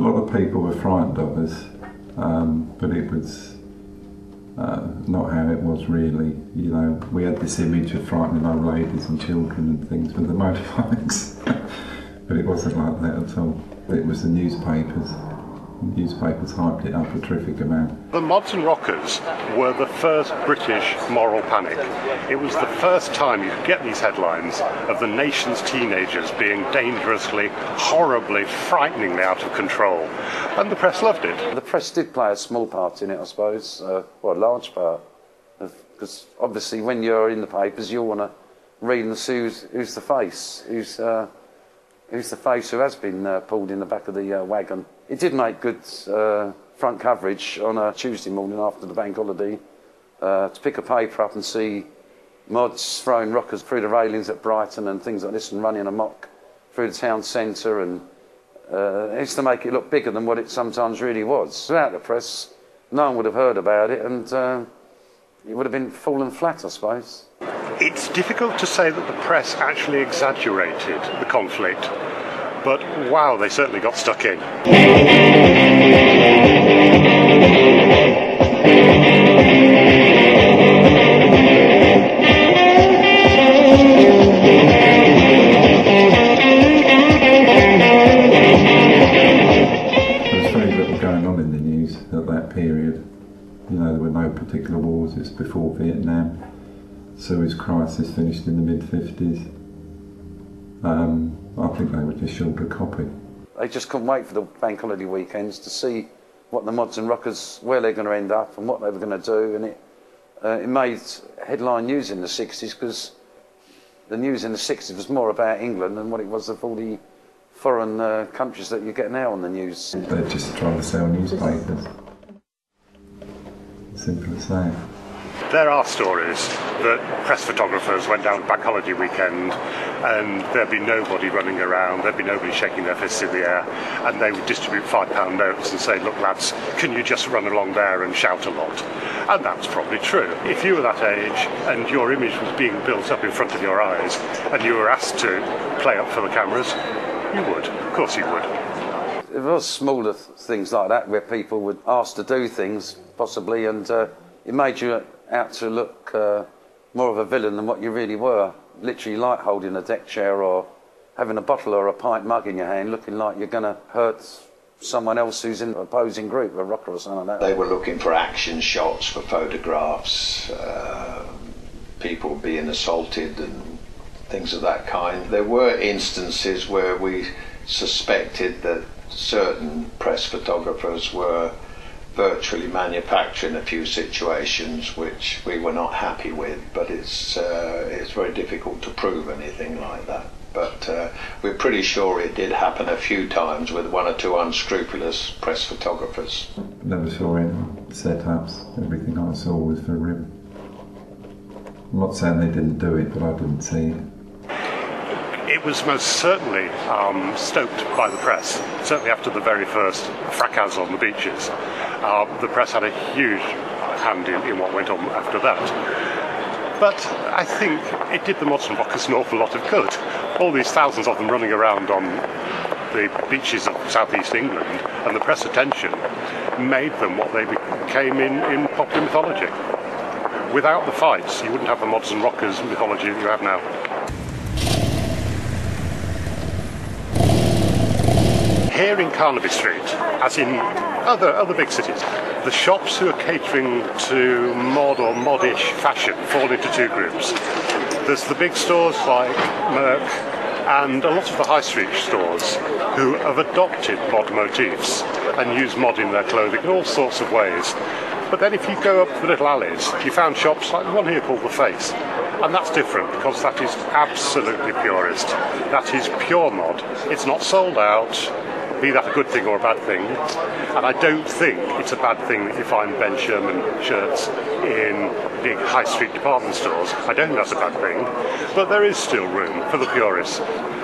lot of people were frightened of us, but it was not how it was really. You know, we had this image of frightening old ladies and children and things with the motorbikes, but it wasn't like that at all. It was the newspapers. The newspapers hyped it up a terrific amount. The Mods and Rockers were the first British moral panic. It was the first time you could get these headlines of the nation's teenagers being dangerously, horribly, frighteningly out of control. And the press loved it. The press did play a small part in it, I suppose, or a large part. Because obviously when you're in the papers you want to read and see who's the face, who's the face who has been pulled in the back of the wagon. It did make good front coverage on a Tuesday morning after the bank holiday to pick a paper up and see mods throwing rockers through the railings at Brighton and things like this and running amok through the town centre, and it used to make it look bigger than what it sometimes really was. Without the press, no one would have heard about it, and it would have been fallen flat, I suppose. It's difficult to say that the press actually exaggerated the conflict, but wow, they certainly got stuck in. There was very little going on in the news at that period. You know, there were no particular wars. It's before Vietnam. Suez Crisis finished in the mid-50s. I think they were just short a copy. They just couldn't wait for the bank holiday weekends to see what the Mods and Rockers, where they're going to end up and what they were going to do, and it made headline news in the 60s, because the news in the 60s was more about England than what it was of all the foreign countries that you get now on the news. They're just trying to sell newspapers. Simple as that. There are stories that press photographers went down bank holiday weekend and there'd be nobody running around, there'd be nobody shaking their fists in the air, and they would distribute £5 notes and say, look lads, can you just run along there and shout a lot? And that's probably true. If you were that age and your image was being built up in front of your eyes and you were asked to play up for the cameras, you would. Of course you would. There was smaller things like that where people would ask to do things, possibly, and it made you out to look more of a villain than what you really were. Literally like holding a deck chair or having a bottle or a pint mug in your hand, looking like you're going to hurt someone else who's in an opposing group, a rocker or something like that. They were looking for action shots, for photographs, people being assaulted and things of that kind. There were instances where we suspected that certain press photographers were virtually manufacturing a few situations which we were not happy with, but it's very difficult to prove anything like that. But we're pretty sure it did happen a few times with one or two unscrupulous press photographers. Never saw any setups. Everything I saw was for rim. I'm not saying they didn't do it, but I didn't see it. It was most certainly stoked by the press, certainly after the very first fracas on the beaches. The press had a huge hand in what went on after that. But I think it did the Mods and Rockers an awful lot of good. All these thousands of them running around on the beaches of southeast England, and the press attention made them what they became in popular mythology. Without the fights, you wouldn't have the Mods and Rockers mythology that you have now. Here in Carnaby Street, as in other big cities, the shops who are catering to mod or modish fashion fall into two groups. There's the big stores like Merck and a lot of the high street stores who have adopted mod motifs and use mod in their clothing in all sorts of ways. But then if you go up the little alleys, you found shops like the one here called The Face. And that's different because that is absolutely purist. That is pure mod. It's not sold out, be that a good thing or a bad thing. And I don't think it's a bad thing that you find Ben Sherman shirts in big high street department stores. I don't think that's a bad thing. But there is still room for the purists.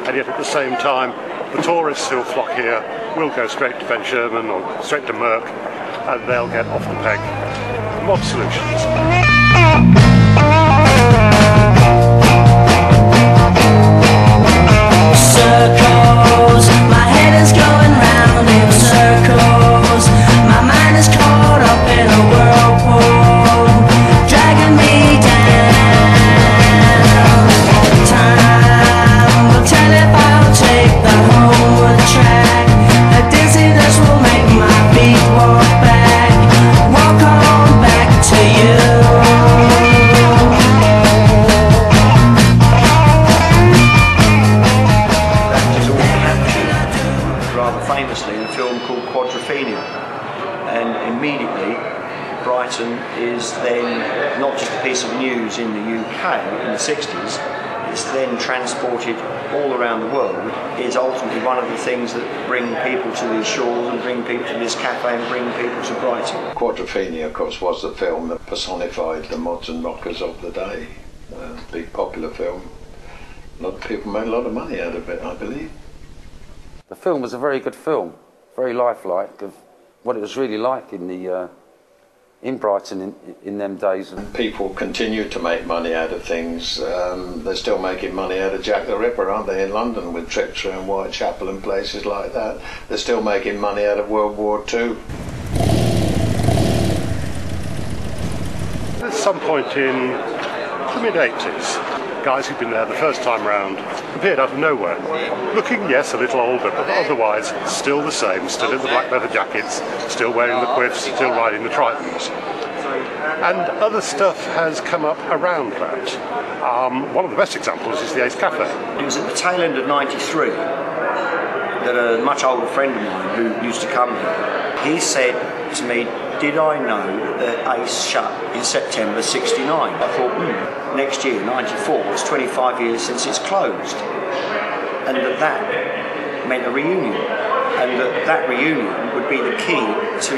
And yet at the same time, the tourists who'll flock here will go straight to Ben Sherman or straight to Merck, and they'll get off the peg mod solutions. Circles, my head is going round in circles. Brighton is then not just a piece of news in the UK in the 60s, it's then transported all around the world, is ultimately one of the things that bring people to these shores and bring people to this cafe and bring people to Brighton. Quadrophenia, of course, was the film that personified the mods and rockers of the day. A big popular film. A lot of people made a lot of money out of it, I believe. The film was a very good film, very lifelike of what it was really like in Brighton in them days. People continue to make money out of things. They're still making money out of Jack the Ripper, aren't they, in London, with trips around Whitechapel and places like that. They're still making money out of World War II. At some point in the mid-80s, guys who'd been there the first time round appeared out of nowhere, looking, yes, a little older, but otherwise still the same, still in the black leather jackets, still wearing the quiffs, still riding the Tritons. And other stuff has come up around that. One of the best examples is the Ace Cafe. It was at the tail end of '93 that a much older friend of mine who used to come here, he said to me, did I know that Ace shut in September '69? I thought, next year, '94, it's 25 years since it's closed. And that meant a reunion. And that reunion would be the key to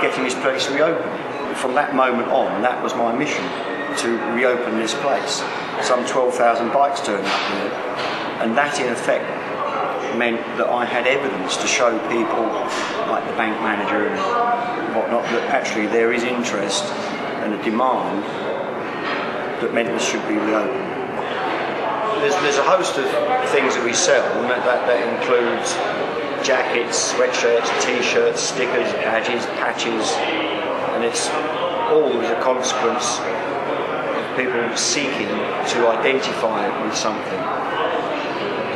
getting this place reopened. From that moment on, that was my mission, to reopen this place. Some 12,000 bikes turned up here. And that, in effect, meant that I had evidence to show people, like the bank manager and whatnot, that actually there is interest and a demand that meant this should be reopened. There's a host of things that we sell, and that includes jackets, sweatshirts, t-shirts, stickers, badges, patches, and it's all as a consequence of people seeking to identify with something.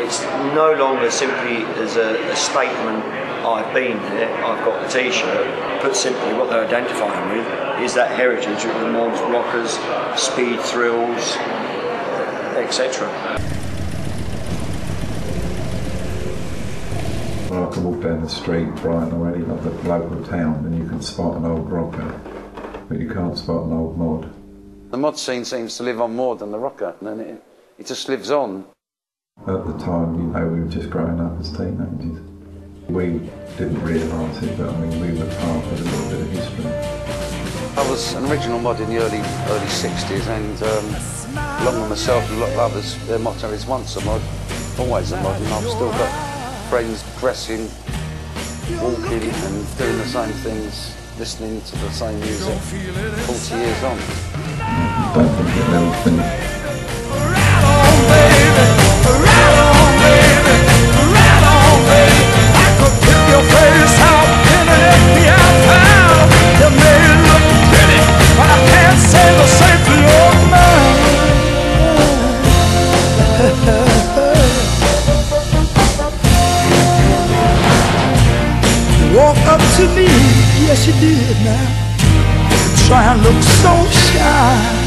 It's no longer simply as a statement, I've been there, I've got the t-shirt. Put simply, what they're identifying with is that heritage of the mods, rockers, speed thrills, etc. Well, I can walk down the street, Brighton or any other local town, and you can spot an old rocker, but you can't spot an old mod. The mod scene seems to live on more than the rocker, and it just lives on. At the time, you know, we were just growing up as teenagers. We didn't realise it, but I mean, we were part of a little bit of history. I was an original mod in the early 60s, and along with myself and a lot of others, their motto is once a mod, always a mod, and I've still got friends dressing, walking and doing the same things, listening to the same music 40 years on. I don't think it will finish. Walk up to me, yes you did now. Try and look so shy.